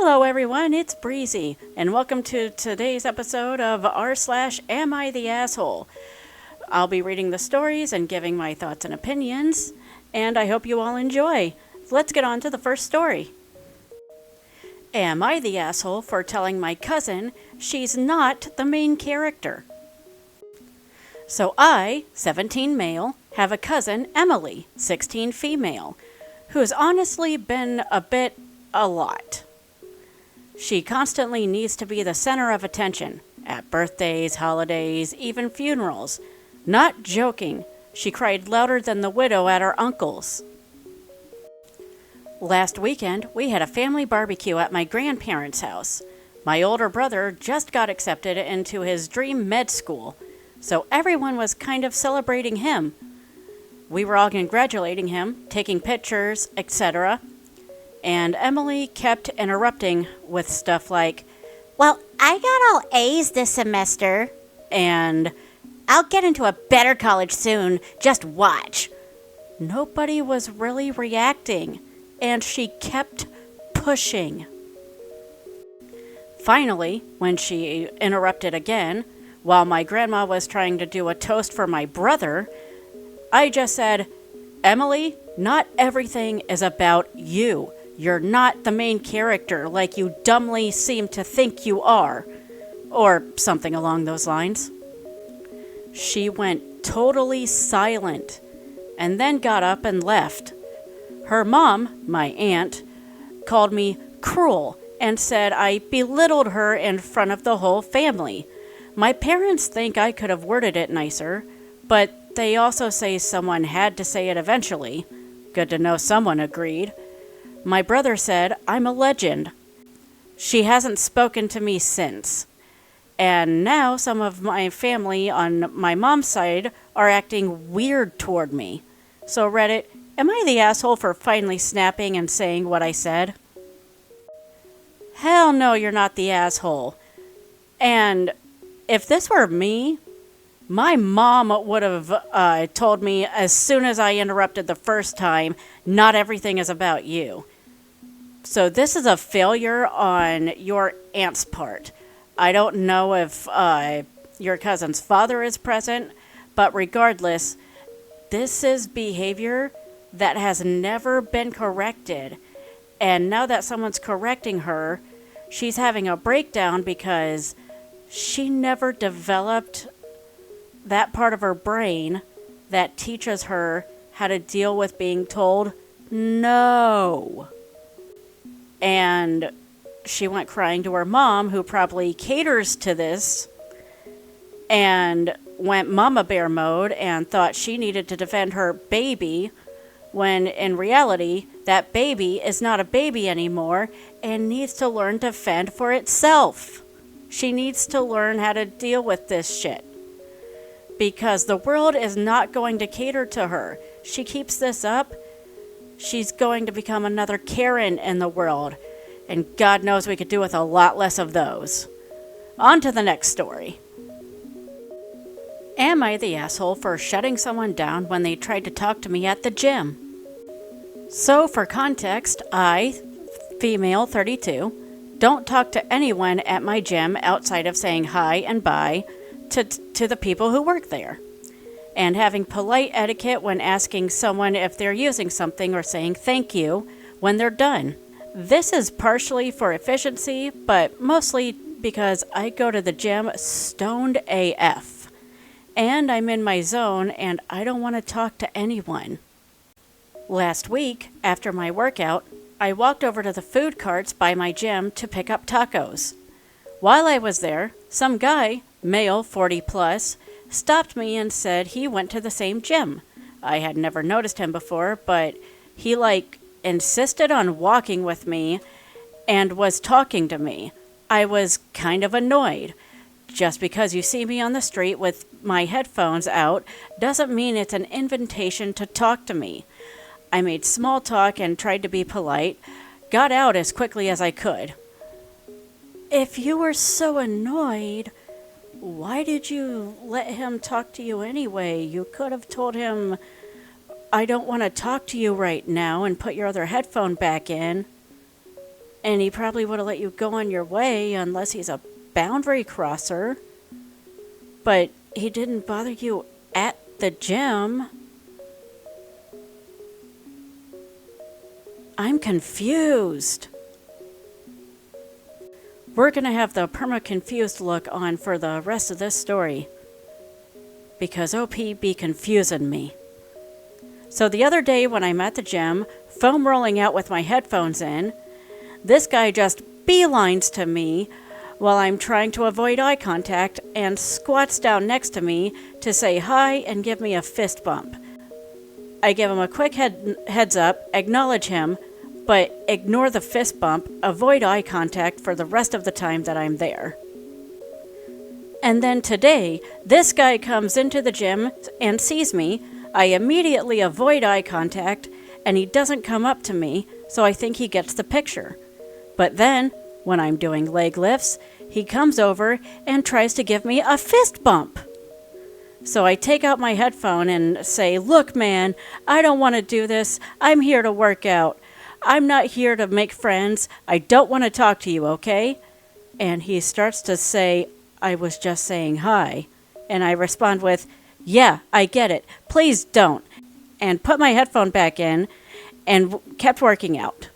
Hello everyone, it's Breezy, and welcome to today's episode of r/Am I the Asshole? I'll be reading the stories and giving my thoughts and opinions, and I hope you all enjoy. Let's get on to the first story. Am I the asshole for telling my cousin she's not the main character? So I, 17 male, have a cousin, Emily, 16 female, who's honestly been a lot. She constantly needs to be the center of attention at birthdays, holidays, even funerals. Not joking, she cried louder than the widow at her uncle's. Last weekend, we had a family barbecue at my grandparents' house. My older brother just got accepted into his dream med school, so everyone was kind of celebrating him. We were all congratulating him, taking pictures, etc., and Emily kept interrupting with stuff like, "Well, I got all A's this semester," and "I'll get into a better college soon, just watch." Nobody was really reacting, and she kept pushing. Finally, when she interrupted again, while my grandma was trying to do a toast for my brother, I just said, "Emily, not everything is about you. You're not the main character like you dumbly seem to think you are," or something along those lines. She went totally silent and then got up and left. Her mom, my aunt, called me cruel and said I belittled her in front of the whole family. My parents think I could have worded it nicer, but they also say someone had to say it eventually. Good to know someone agreed. My brother said I'm a legend. She hasn't spoken to me since. And now some of my family on my mom's side are acting weird toward me. So Reddit, am I the asshole for finally snapping and saying what I said? Hell no, you're not the asshole. And if this were me, my mom would have told me as soon as I interrupted the first time, not everything is about you. So this is a failure on your aunt's part. I don't know if your cousin's father is present, but regardless, this is behavior that has never been corrected. And now that someone's correcting her, she's having a breakdown because she never developed that part of her brain that teaches her how to deal with being told no. And she went crying to her mom, who probably caters to this, and went mama bear mode and thought she needed to defend her baby, when in reality, that baby is not a baby anymore and needs to learn to fend for itself. She needs to learn how to deal with this shit, because the world is not going to cater to her. She keeps this up, she's going to become another Karen in the world, and God knows we could do with a lot less of those. On to the next story. Am I the asshole for shutting someone down when they tried to talk to me at the gym? So for context, I, female 32, don't talk to anyone at my gym outside of saying hi and bye to the people who work there, and having polite etiquette when asking someone if they're using something or saying thank you when they're done. This is partially for efficiency, but mostly because I go to the gym stoned AF, and I'm in my zone and I don't want to talk to anyone. Last week, after my workout, I walked over to the food carts by my gym to pick up tacos. While I was there, some guy, male 40 plus, stopped me and said he went to the same gym. I had never noticed him before, but he insisted on walking with me and was talking to me. I was kind of annoyed. Just because you see me on the street with my headphones out doesn't mean it's an invitation to talk to me. I made small talk and tried to be polite, got out as quickly as I could. If you were so annoyed, why did you let him talk to you anyway? You could have told him, "I don't want to talk to you right now," and put your other headphone back in. And he probably would have let you go on your way unless he's a boundary crosser. But he didn't bother you at the gym. I'm confused. We're going to have the perma-confused look on for the rest of this story. Because OP be confusing me. So the other day when I'm at the gym, foam rolling out with my headphones in, this guy just beelines to me while I'm trying to avoid eye contact and squats down next to me to say hi and give me a fist bump. I give him a quick heads up, acknowledge him, but ignore the fist bump, avoid eye contact for the rest of the time that I'm there. And then today, this guy comes into the gym and sees me. I immediately avoid eye contact, and he doesn't come up to me, so I think he gets the picture. But then, when I'm doing leg lifts, he comes over and tries to give me a fist bump. So I take out my headphone and say, "Look, man, I don't want to do this. I'm here to work out. I'm not here to make friends. I don't want to talk to you, okay?" And he starts to say, "I was just saying hi." And I respond with, "Yeah, I get it. Please don't." And put my headphone back in and kept working out.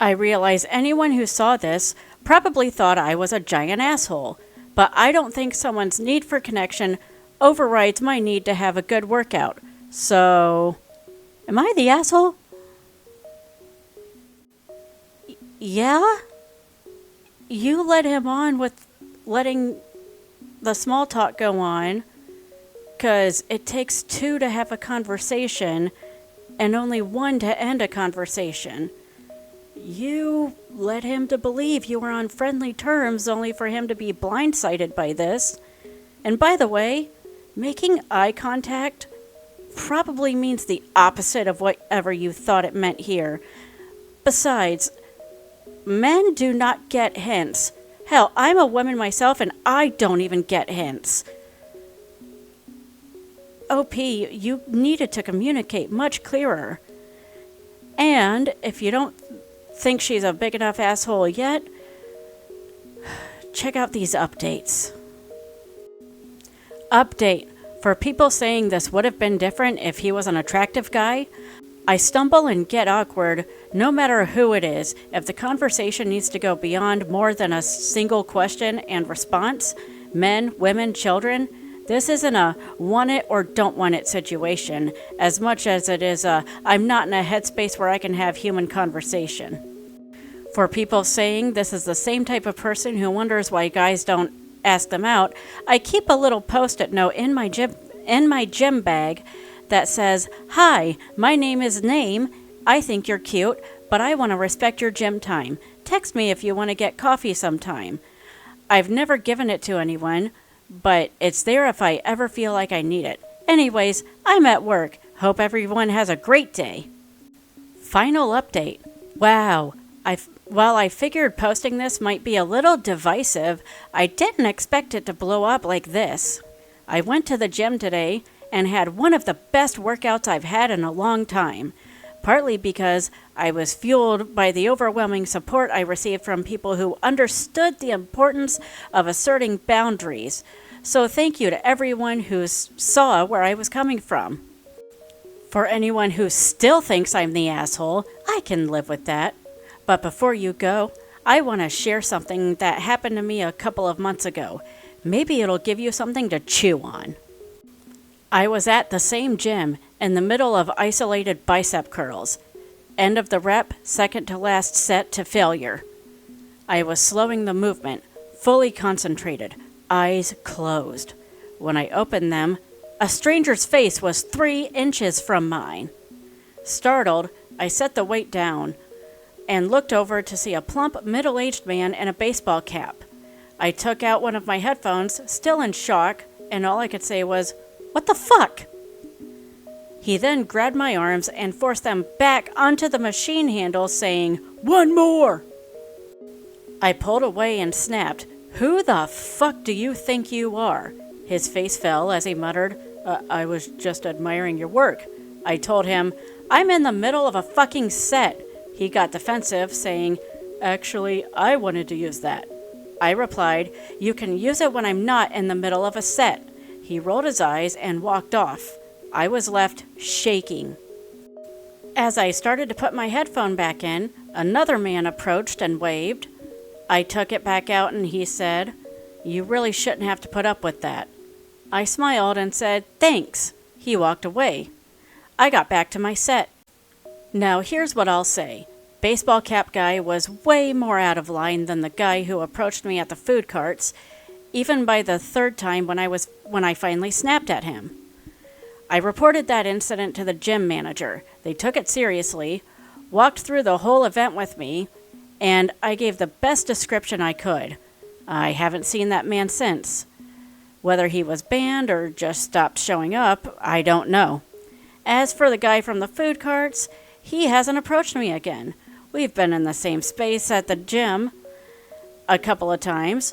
I realize anyone who saw this probably thought I was a giant asshole, but I don't think someone's need for connection overrides my need to have a good workout. So, am I the asshole? Yeah? You led him on with letting the small talk go on, because it takes two to have a conversation and only one to end a conversation. You led him to believe you were on friendly terms only for him to be blindsided by this. And by the way, making eye contact probably means the opposite of whatever you thought it meant here. Besides, men do not get hints. Hell, I'm a woman myself and I don't even get hints. OP, you needed to communicate much clearer. And if you don't think she's a big enough asshole yet, check out these updates. Update. For people saying this would have been different if he was an attractive guy, I stumble and get awkward no matter who it is. If the conversation needs to go beyond more than a single question and response, men, women, children, this isn't a want it or don't want it situation, as much as it is a I'm not in a headspace where I can have human conversation. For people saying this is the same type of person who wonders why guys don't ask them out, I keep a little post-it note in my gym bag that says, "Hi, my name is Name. I think you're cute, but I want to respect your gym time. Text me if you want to get coffee sometime." I've never given it to anyone, but it's there if I ever feel like I need it. Anyways, I'm at work. Hope everyone has a great day. Final update. Wow. While I figured posting this might be a little divisive, I didn't expect it to blow up like this. I went to the gym today and had one of the best workouts I've had in a long time, partly because I was fueled by the overwhelming support I received from people who understood the importance of asserting boundaries. So thank you to everyone who saw where I was coming from. For anyone who still thinks I'm the asshole, I can live with that. But before you go, I want to share something that happened to me a couple of months ago. Maybe it'll give you something to chew on. I was at the same gym in the middle of isolated bicep curls. End of the rep, second to last set to failure. I was slowing the movement, fully concentrated, eyes closed. When I opened them, a stranger's face was 3 inches from mine. Startled, I set the weight down and looked over to see a plump, middle-aged man in a baseball cap. I took out one of my headphones, still in shock, and all I could say was, "What the fuck?" He then grabbed my arms and forced them back onto the machine handle, saying, "One more!" I pulled away and snapped, "Who the fuck do you think you are?" His face fell as he muttered, I was just admiring your work." I told him, "I'm in the middle of a fucking set. He got defensive, saying, "Actually, I wanted to use that." I replied, "You can use it when I'm not in the middle of a set." He rolled his eyes and walked off. I was left shaking. As I started to put my headphone back in, another man approached and waved. I took it back out and he said, "You really shouldn't have to put up with that." I smiled and said, "Thanks." He walked away. I got back to my set. Now here's what I'll say. Baseball cap guy was way more out of line than the guy who approached me at the food carts, even by the third time when I finally snapped at him. I reported that incident to the gym manager. They took it seriously, walked through the whole event with me, and I gave the best description I could. I haven't seen that man since. Whether he was banned or just stopped showing up, I don't know. As for the guy from the food carts, he hasn't approached me again. We've been in the same space at the gym a couple of times,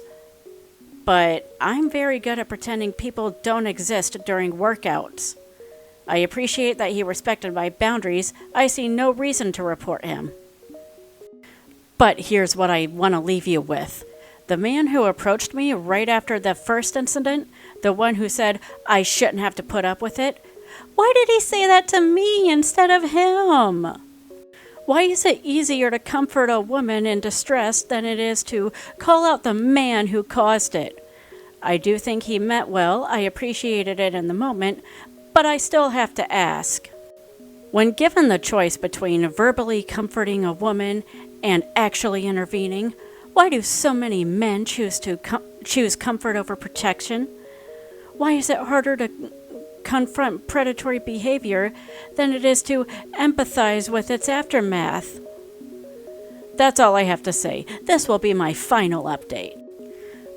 but I'm very good at pretending people don't exist during workouts. I appreciate that he respected my boundaries. I see no reason to report him. But here's what I want to leave you with. The man who approached me right after the first incident, the one who said I shouldn't have to put up with it, why did he say that to me instead of him? Why is it easier to comfort a woman in distress than it is to call out the man who caused it? I do think he meant well. I appreciated it in the moment, but I still have to ask. When given the choice between verbally comforting a woman and actually intervening, why do so many men choose comfort over protection? Why is it harder to confront predatory behavior than it is to empathize with its aftermath? That's all I have to say. This will be my final update.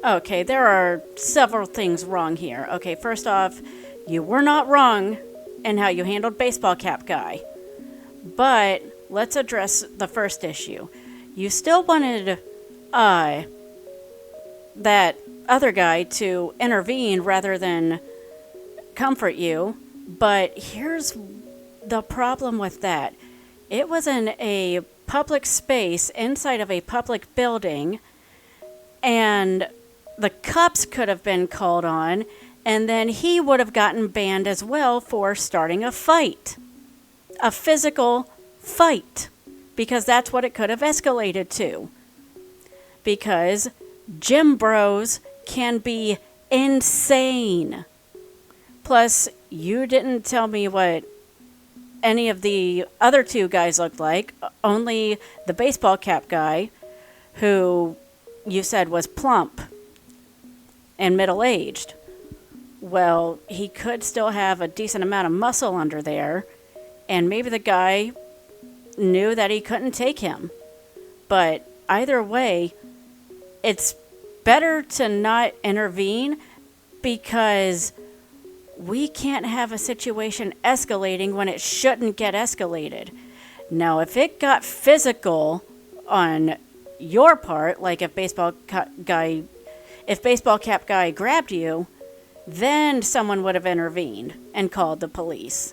Okay, there are several things wrong here. Okay, first off, you were not wrong in how you handled baseball cap guy. But let's address the first issue. You still wanted that other guy to intervene rather than comfort you, but here's the problem with that. It was in a public space inside of a public building, and the cops could have been called on, and then he would have gotten banned as well for starting a fight. A physical fight. Because that's what it could have escalated to. Because gym bros can be insane. Plus, you didn't tell me what any of the other two guys looked like. Only the baseball cap guy, who you said was plump and middle-aged. Well, he could still have a decent amount of muscle under there, and maybe the guy knew that he couldn't take him. But either way, it's better to not intervene, because we can't have a situation escalating when it shouldn't get escalated. Now, if it got physical on your part, like if baseball cap guy grabbed you, then someone would have intervened and called the police.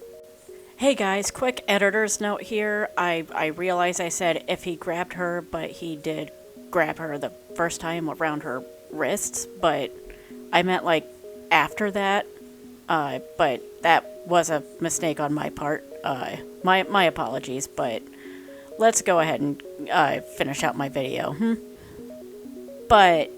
Hey guys, quick editor's note here. I realize I said if he grabbed her, but he did grab her the first time around her wrists, but I meant like after that. But that was a mistake on my part. My apologies, but let's go ahead and finish out my video. But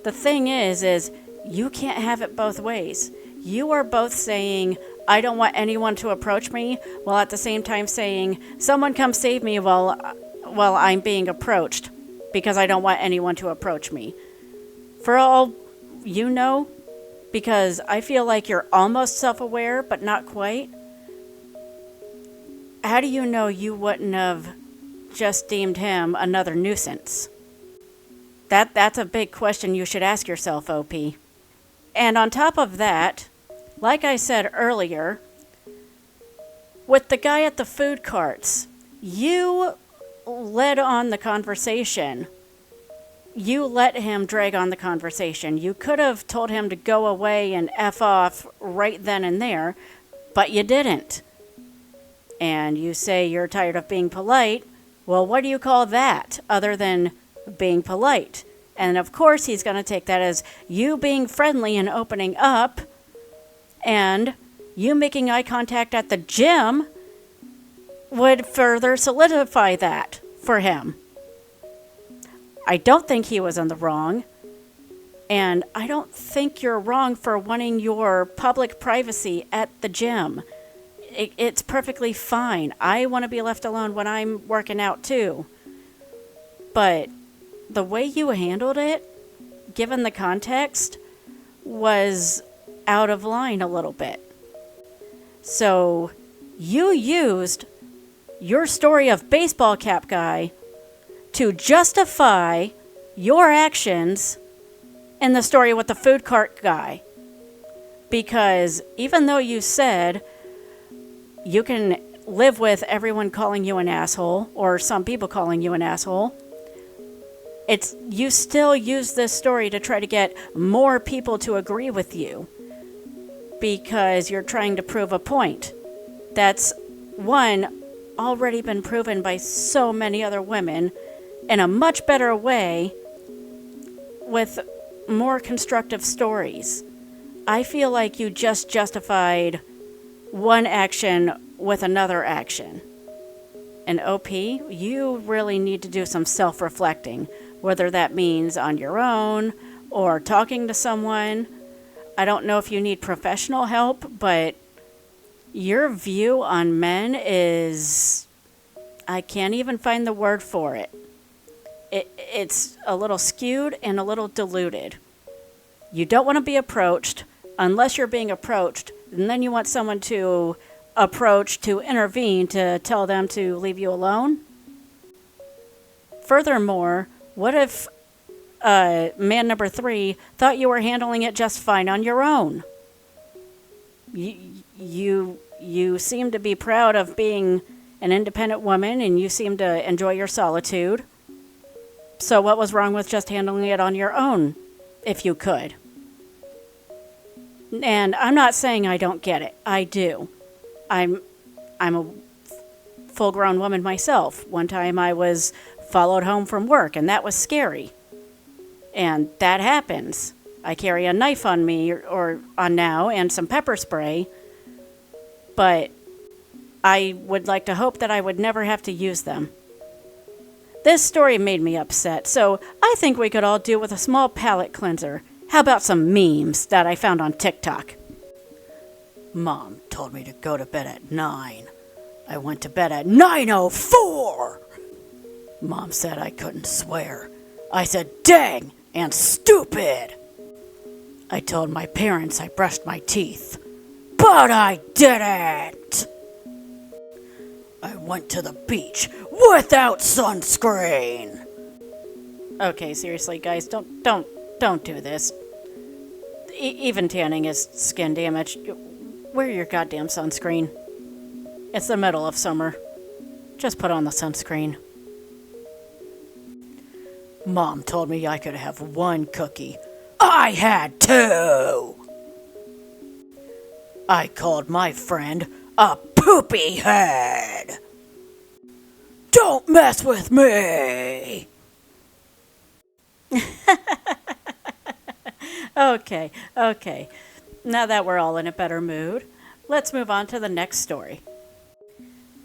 the thing is you can't have it both ways. You are both saying, I don't want anyone to approach me, while at the same time saying, someone come save me while I'm being approached, because I don't want anyone to approach me. For all you know, because I feel like you're almost self-aware, but not quite, how do you know you wouldn't have just deemed him another nuisance? That's a big question you should ask yourself, OP. And on top of that, like I said earlier, with the guy at the food carts, you led on the conversation. You let him drag on the conversation. You could have told him to go away and F off right then and there, but you didn't. and you say you're tired of being polite, well, what do you call that other than being polite? And of course, he's going to take that as you being friendly and opening up, and you making eye contact at the gym would further solidify that for him. I don't think he was in the wrong, and I don't think you're wrong for wanting your public privacy at the gym. It's perfectly fine. I want to be left alone when I'm working out too. But the way you handled it, given the context, was out of line a little bit. So you used your story of baseball cap guy to justify your actions in the story with the food cart guy. Because even though you said you can live with everyone calling you an asshole, or some people calling you an asshole, you still use this story to try to get more people to agree with you because you're trying to prove a point that's, one, already been proven by so many other women in a much better way with more constructive stories. I feel like you just justified one action with another action. And OP, you really need to do some self-reflecting, whether that means on your own or talking to someone. I don't know if you need professional help, but your view on men is, I can't even find the word for it. It's a little skewed and a little diluted. You don't want to be approached unless you're being approached, and then you want someone to approach to intervene to tell them to leave you alone. Furthermore, what if man number 3 thought you were handling it just fine on your own? You seem to be proud of being an independent woman, and you seem to enjoy your solitude. So what was wrong with just handling it on your own, if you could? And I'm not saying I don't get it. I do. I'm a full-grown woman myself. One time I was followed home from work, and that was scary. And that happens. I carry a knife on me or on now and some pepper spray, but I would like to hope that I would never have to use them. This story made me upset, so I think we could all do with a small palate cleanser. How about some memes that I found on TikTok? Mom told me to go to bed at 9. I went to bed at 9:04. Mom said I couldn't swear. I said dang and stupid. I told my parents I brushed my teeth, but I didn't. I went to the beach without sunscreen. Okay, seriously, guys, don't do this. Even tanning is skin damage. Wear your goddamn sunscreen. It's the middle of summer. Just put on the sunscreen. Mom told me I could have one cookie. I had 2. I called my friend a poopy head. Don't mess with me. Okay. Now that we're all in a better mood, let's move on to the next story.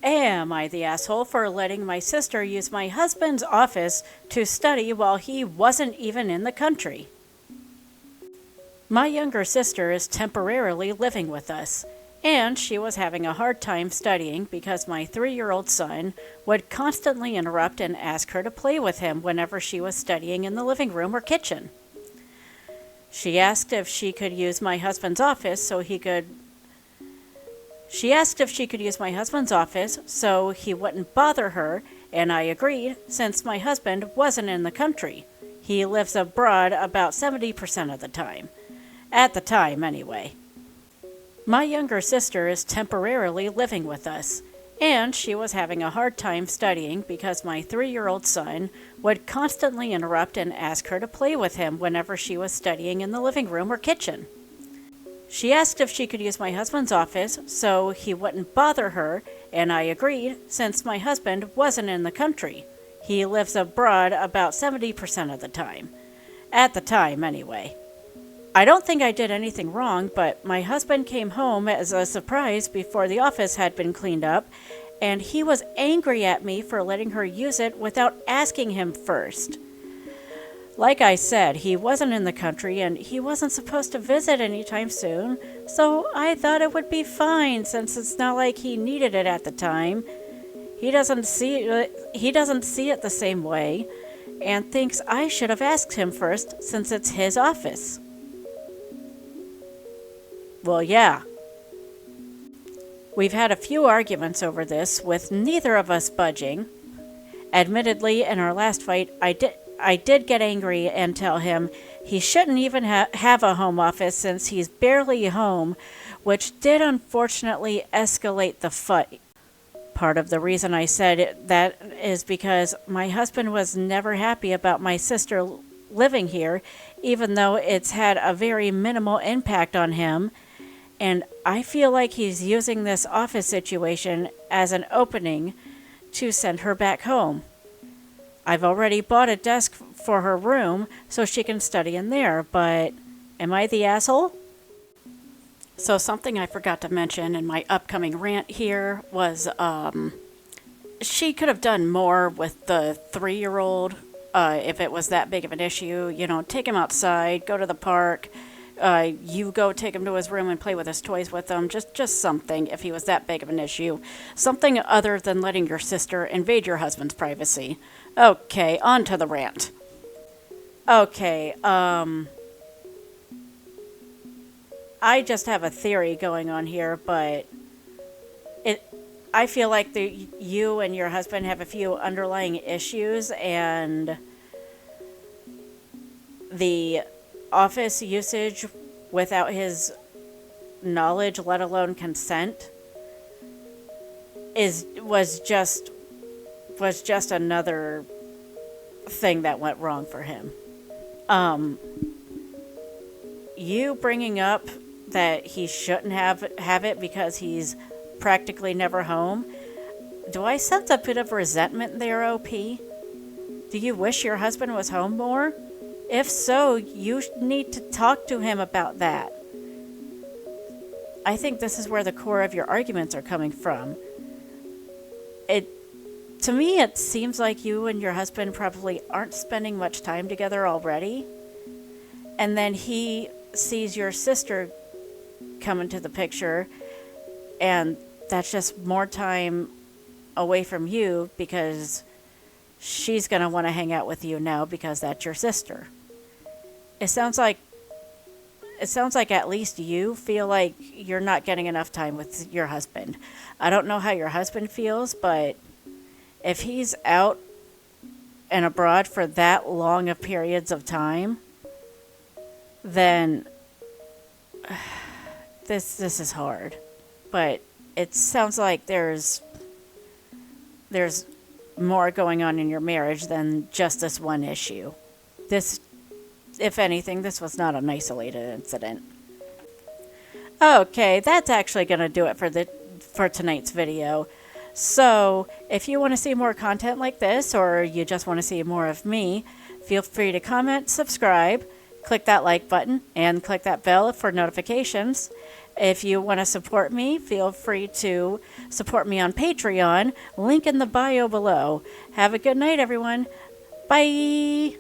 Am I the asshole for letting my sister use my husband's office to study while he wasn't even in the country? My younger sister is temporarily living with us, and she was having a hard time studying because my 3-year-old son would constantly interrupt and ask her to play with him whenever she was studying in the living room or kitchen. She asked if she could use my husband's office so he wouldn't bother her, and I agreed since my husband wasn't in the country. He lives abroad about 70% of the time. At the time, anyway. My younger sister is temporarily living with us, and she was having a hard time studying because my 3-year-old son would constantly interrupt and ask her to play with him whenever she was studying in the living room or kitchen. She asked if she could use my husband's office so he wouldn't bother her, and I agreed since my husband wasn't in the country. He lives abroad about 70% of the time. At the time, anyway. I don't think I did anything wrong, but my husband came home as a surprise before the office had been cleaned up, and he was angry at me for letting her use it without asking him first. Like I said, he wasn't in the country and he wasn't supposed to visit anytime soon, so I thought it would be fine since it's not like he needed it at the time. He doesn't see it the same way and thinks I should have asked him first since it's his office. Well, yeah. We've had a few arguments over this, with neither of us budging. Admittedly, in our last fight, I did get angry and tell him he shouldn't even have a home office since he's barely home, which did unfortunately escalate the fight. Part of the reason I said that is because my husband was never happy about my sister living here, even though it's had a very minimal impact on him. And I feel like he's using this office situation as an opening to send her back home. I've already bought a desk for her room so she can study in there, but am I the asshole? So something I forgot to mention in my upcoming rant here was she could have done more with the 3-year-old if it was that big of an issue. You know, take him outside, go to the park. You go take him to his room and play with his toys with him. Just something, if he was that big of an issue. Something other than letting your sister invade your husband's privacy. Okay, on to the rant. Okay, I just have a theory going on here, but I feel like you and your husband have a few underlying issues, and the office usage without his knowledge, let alone consent, was just another thing that went wrong for him. You bringing up that he shouldn't have it because he's practically never home, do I sense a bit of resentment there, OP? Do you wish your husband was home more? If so, you need to talk to him about that. I think this is where the core of your arguments are coming from. To me, it seems like you and your husband probably aren't spending much time together already. And then he sees your sister come into the picture, and that's just more time away from you because she's going to want to hang out with you now because that's your sister. It sounds like at least you feel like you're not getting enough time with your husband. I don't know how your husband feels, but if he's out and abroad for that long of periods of time, then this is hard. But it sounds like there's more going on in your marriage than just this one issue. If anything, this was not an isolated incident. Okay, that's actually going to do it for tonight's video. So, if you want to see more content like this, or you just want to see more of me, feel free to comment, subscribe, click that like button, and click that bell for notifications. If you want to support me, feel free to support me on Patreon, link in the bio below. Have a good night, everyone. Bye!